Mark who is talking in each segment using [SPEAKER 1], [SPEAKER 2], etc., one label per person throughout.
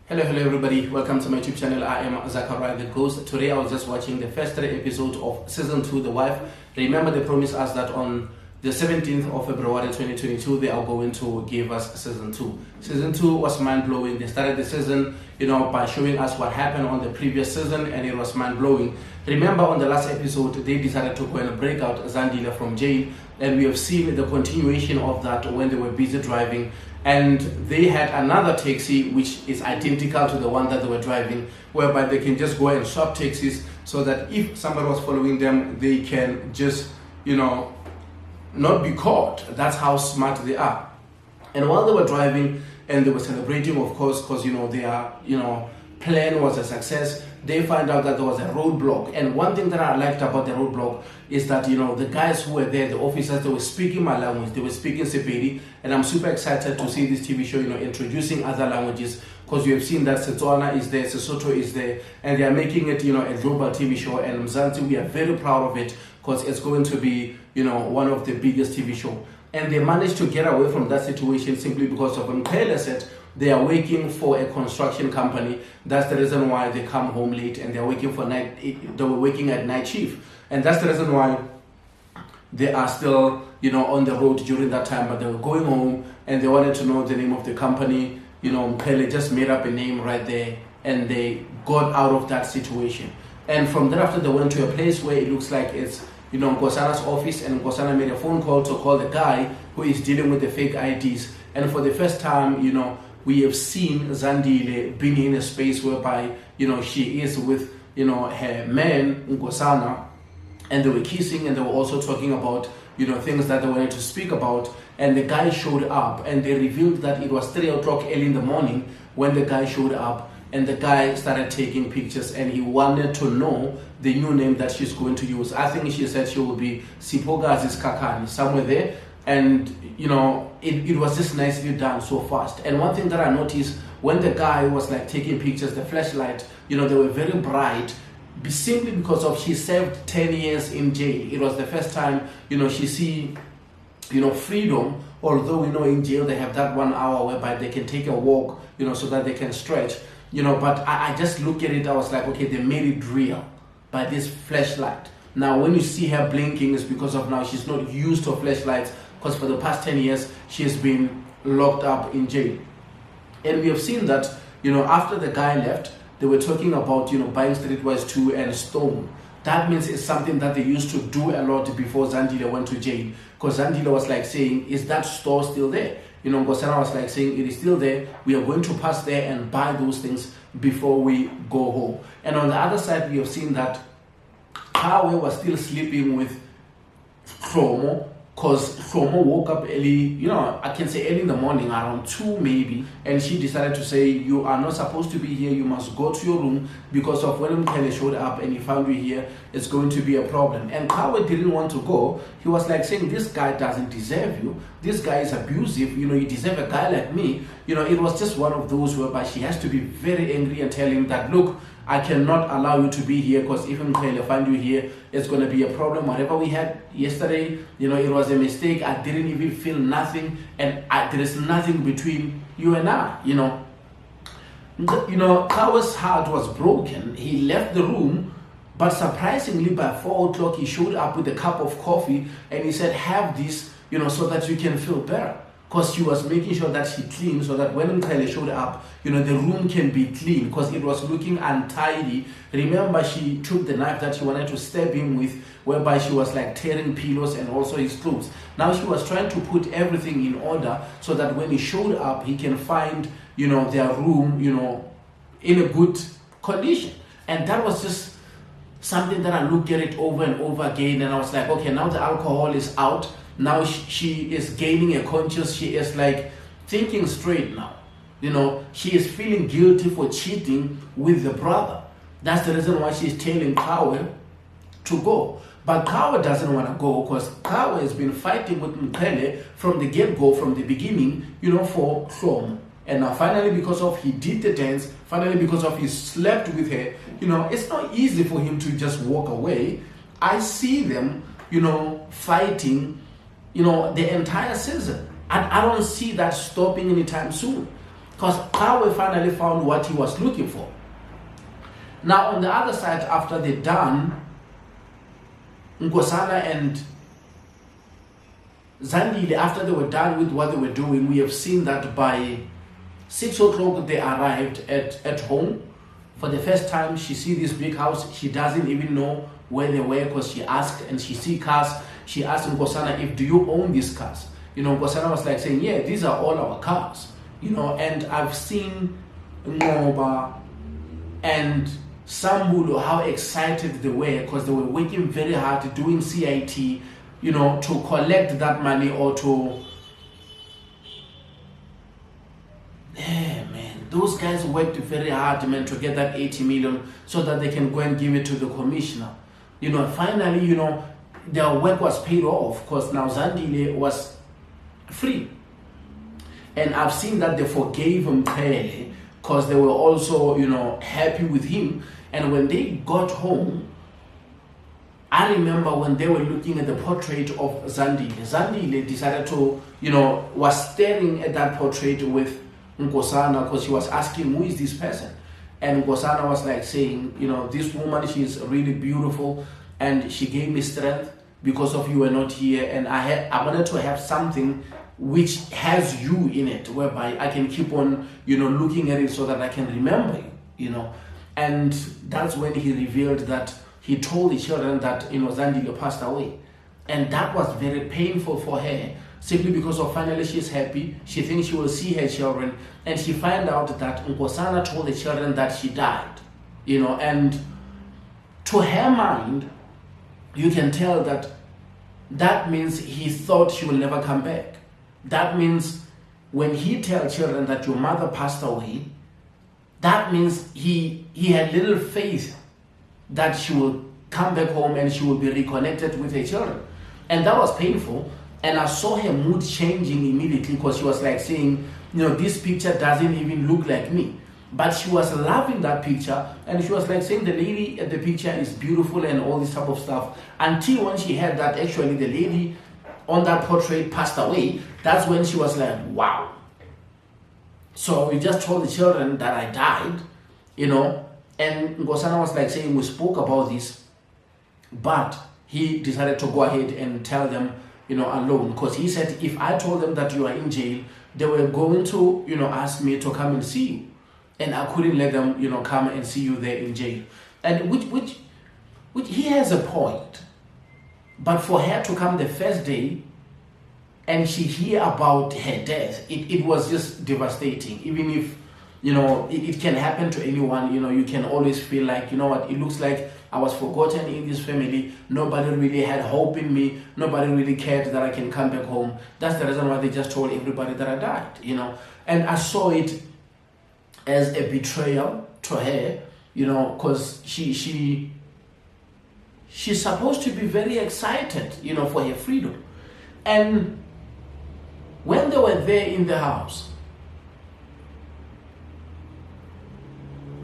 [SPEAKER 1] Hello everybody, welcome to my YouTube channel. I am Zachariah the Ghost. Today I was just watching the first 3 episodes of season 2, The Wife. Remember they promised us that on the 17th of February 2022 they are going to give us season 2. Season 2 was mind-blowing. They started the season, by showing us what happened on the previous season, and it was mind-blowing. Remember on the last episode they decided to go and break out Zandile from jail, and we have seen the continuation of that when they were busy driving, and they had another taxi which is identical to the one that they were driving, whereby they can just go and swap taxis so that if somebody was following them they can just not be caught. That's how smart they are. And while they were driving and they were celebrating, of course, because their plan was a success, they find out that there was a roadblock. And one thing that I liked about the roadblock is that the guys who were there, the officers, they were speaking my language, they were speaking Sepedi, and I'm super excited to see this TV show introducing other languages, because we have seen that Setswana is there, Sesotho is there, and they are making it a global TV show. And Mzansi, we are very proud of it, because it's going to be one of the biggest TV show. And they managed to get away from that situation simply because of Mqhele said they are working for a construction company. That's the reason why they come home late, and they're working for they were working at night shift, and that's the reason why they are still on the road during that time. But they were going home and they wanted to know the name of the company. Mqhele just made up a name right there, and they got out of that situation. And from thereafter they went to a place where it looks like it's Nkosana's office, and Nkosana made a phone call to call the guy who is dealing with the fake IDs. And for the first time, we have seen Zandile being in a space whereby she is with her man Nkosana, and they were kissing, and they were also talking about things that they wanted to speak about. And the guy showed up, and they revealed that it was 3 o'clock early in the morning when the guy showed up, and the guy started taking pictures, and he wanted to know the new name that she's going to use. I think she said she will be Sipogazi's Kakani, somewhere there. And it was just nicely done, so fast. And one thing that I noticed, when the guy was taking pictures, the flashlight, they were very bright, simply because of she served 10 years in jail. It was the first time she see freedom, although in jail they have that 1 hour whereby they can take a walk so that they can stretch, but I just look at it, I was like, okay, they made it real by this flashlight. Now when you see her blinking, it's because of now she's not used to flashlights, because for the past 10 years she has been locked up in jail. And we have seen that after the guy left, they were talking about buying Streetwise 2 and Stone. That means it's something that they used to do a lot before Zandile went to jail, because Zandile was saying, is that store still there? Nkosana was saying, it is still there, we are going to pass there and buy those things before we go home. And on the other side, we have seen that qhawe was still sleeping with hlomu, because hlomu woke up early, I can say early in the morning, around 2 maybe, and she decided to say, you are not supposed to be here, you must go to your room, because of when Mqhele showed up and he found you here, it's going to be a problem. And qhawe didn't want to go. He was saying, this guy doesn't deserve you, this guy is abusive, you deserve a guy like me. It was just one of those whereby she has to be very angry and tell him that, look, I cannot allow you to be here, because if Mqhele find you here, it's going to be a problem. Whatever we had yesterday, it was a mistake. I didn't even feel nothing, and there is nothing between you and I. qhawe's heart was broken. He left the room, but surprisingly by 4 o'clock he showed up with a cup of coffee, and he said, have this, so that you can feel better. Because she was making sure that she cleaned, so that when Mqhele showed up, the room can be clean, because it was looking untidy. Remember, she took the knife that she wanted to stab him with, whereby she was tearing pillows and also his clothes. Now she was trying to put everything in order so that when he showed up, he can find, their room, in a good condition. And that was just something that I looked at it over and over again, and I was like, okay, now the alcohol is out. Now she is gaining a conscience. She is thinking straight now. She is feeling guilty for cheating with the brother. That's the reason why she's telling qhawe to go. But qhawe doesn't want to go, because qhawe has been fighting with Mqhele from the get-go, from the beginning, for hlomu. And now finally, because of he did the dance, finally because of he slept with her, it's not easy for him to just walk away. I see them, fighting the entire season. And I don't see that stopping anytime soon. because qhawe finally found what he was looking for. Now on the other side, after they're done, Nkosana and Zandile, after they were done with what they were doing, we have seen that by 6 o'clock they arrived at home. For the first time, she see this big house. She doesn't even know where they were, because she asked, and she see cars. She asked Nkosana, if do you own these cars? You know, Nkosana was like saying, yeah, these are all our cars. You know, and I've seen Ngoba and Sambulu, how excited they were, because they were working very hard doing CIT, you know, to collect that money, or to, yeah, man, those guys worked very hard, man, to get that 80 million so that they can go and give it to the commissioner. You know, finally, you know, their work was paid off, because now Zandile was free. And I've seen that they forgave Mqhele, because they were also, you know, happy with him. And when they got home, I remember when they were looking at the portrait of Zandile, Zandile decided to, you know, was staring at that portrait with Nkosana, because she was asking, who is this person? And Nkosana was like saying, you know, this woman, she's really beautiful, and she gave me strength because of you were not here, and I wanted to have something which has you in it, whereby I can keep on, you know, looking at it so that I can remember you, you know. And that's when he revealed that he told the children that, you know, Zandile passed away. And that was very painful for her, simply because of finally she's happy. She thinks she will see her children, and she find out that Nkosana told the children that she died, you know. And to her mind, you can tell that that means he thought she will never come back. That means when he tells children that your mother passed away, that means he had little faith that she will come back home and she will be reconnected with her children. And that was painful. And I saw her mood changing immediately, because she was like saying, you know, this picture doesn't even look like me. But she was loving that picture, and she was like saying the lady at the picture is beautiful and all this type of stuff. Until when she heard that actually the lady on that portrait passed away, that's when she was like, wow. So we just told the children that I died, you know. And Nkosana was like saying, we spoke about this, but he decided to go ahead and tell them, you know, alone, because he said, if I told them that you are in jail, they were going to, you know, ask me to come and see you, and I couldn't let them, you know, come and see you there in jail. And which he has a point. But for her to come the first day and she hear about her death, it was just devastating. Even if, you know, it can happen to anyone, you know, you can always feel like, you know what, it looks like I was forgotten in this family. Nobody really had hope in me. Nobody really cared that I can come back home. That's the reason why they just told everybody that I died, you know. And I saw it as a betrayal to her, you know, because she's supposed to be very excited, you know, for her freedom. And when they were there in the house,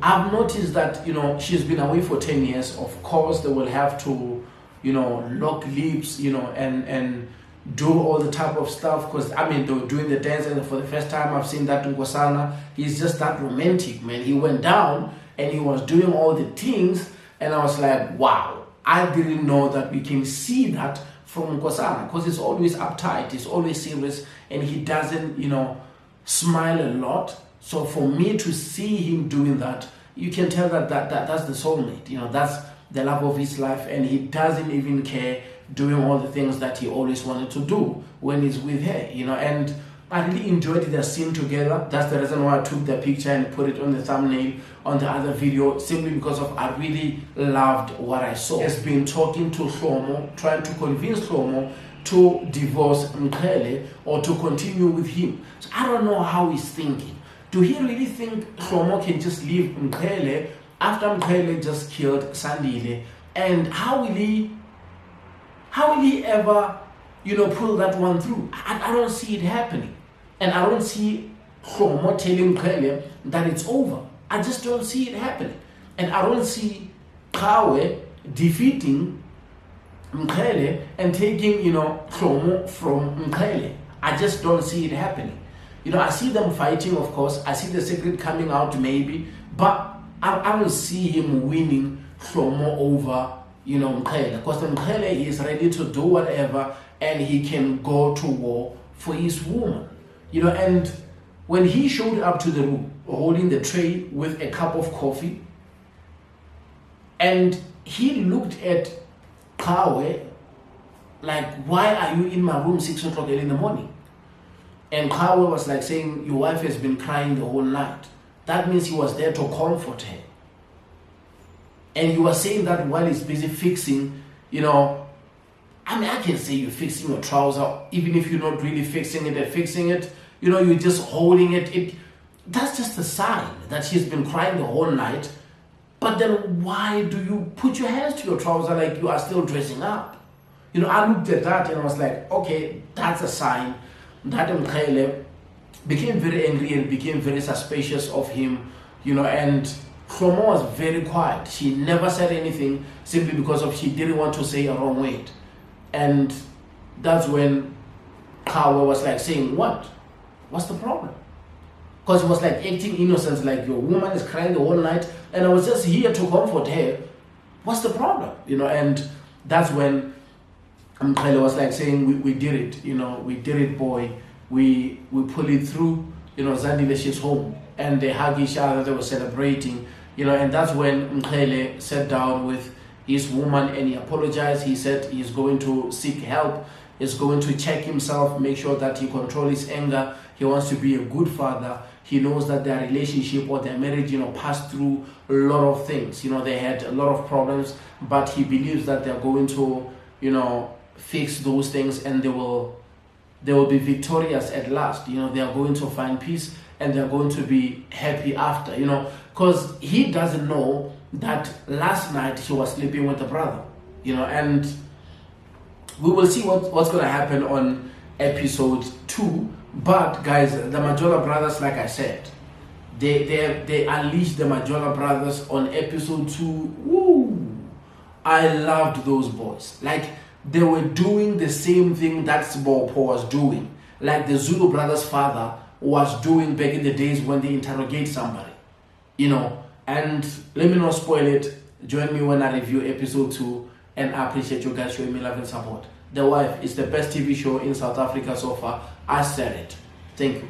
[SPEAKER 1] I've noticed that, you know, she's been away for 10 years. Of course, they will have to, you know, lock lips, you know, and do all the type of stuff, because, I mean, they were doing the dance, and for the first time I've seen that Nkosana. He's just that romantic, man. He went down and he was doing all the things, and I was like, wow, I didn't know that we can see that from Nkosana, because he's always uptight, he's always serious, and he doesn't, you know, smile a lot. So for me to see him doing that, you can tell that that's the soulmate, you know, that's the love of his life, and he doesn't even care, doing all the things that he always wanted to do when he's with her, you know. And I really enjoyed their scene together. That's the reason why I took the picture and put it on the thumbnail on the other video, simply because of I really loved what I saw. He's been talking to hlomu, trying to convince hlomu to divorce Mqhele or to continue with him. So I don't know how he's thinking. Do he really think hlomu can just leave Mqhele after Mqhele just killed Zandile? And how will he ever, you know, pull that one through? I don't see it happening. And I don't see hlomu telling Mqhele that it's over. I just don't see it happening. And I don't see qhawe defeating Mqhele and taking, you know, hlomu from Mqhele. I just don't see it happening. I see them fighting, of course. I see the secret coming out, maybe, but I don't see him winning hlomu over, Mqhele, because Mqhele is ready to do whatever, and he can go to war for his woman, and when he showed up to the room holding the tray with a cup of coffee, and he looked at qhawe like, why are you in my room 6 o'clock in the morning? And qhawe was like saying, your wife has been crying the whole night. That means he was there to comfort her. And you were saying that while he's busy fixing, I can say you're fixing your trouser, even if you're not really fixing it, you're just holding it. That's just a sign that she's been crying the whole night. But then why do you put your hands to your trouser like you are still dressing up? I looked at that and I was like, okay, that's a sign that Mqhele became very angry and became very suspicious of him, and hlomu was very quiet. She never said anything simply because she didn't want to say a wrong word. And that's when qhawe was like saying, what's the problem? Because he was like acting innocent, like your woman is crying the whole night and I was just here to comfort her. What's the problem? And that's when Mqhele was like saying, we did it, we did it, boy. We pull it through, Zandile, she's home. And they hug each other, they were celebrating, and that's when Mqhele sat down with his woman and he apologized. He said he's going to seek help, he's going to check himself, make sure that he controls his anger. He wants to be a good father. He knows that their relationship or their marriage, passed through a lot of things. They had a lot of problems, but he believes that they're going to, fix those things and they will be victorious at last. They are going to find peace and they're going to be happy after, because he doesn't know that last night he was sleeping with the brother, and we will see what's going to happen on episode 2. But guys, the Majola brothers, like I said, they unleashed the Majola brothers on episode 2. Woo! I loved those boys. Like, they were doing the same thing that Sbopho was doing, like the Zulu brothers' father was doing back in the days when they interrogate somebody, and let me not spoil it. Join me when I review episode 2, and I appreciate you guys showing me love and support. The Wife is the best TV show in South Africa so far. I said it. Thank you.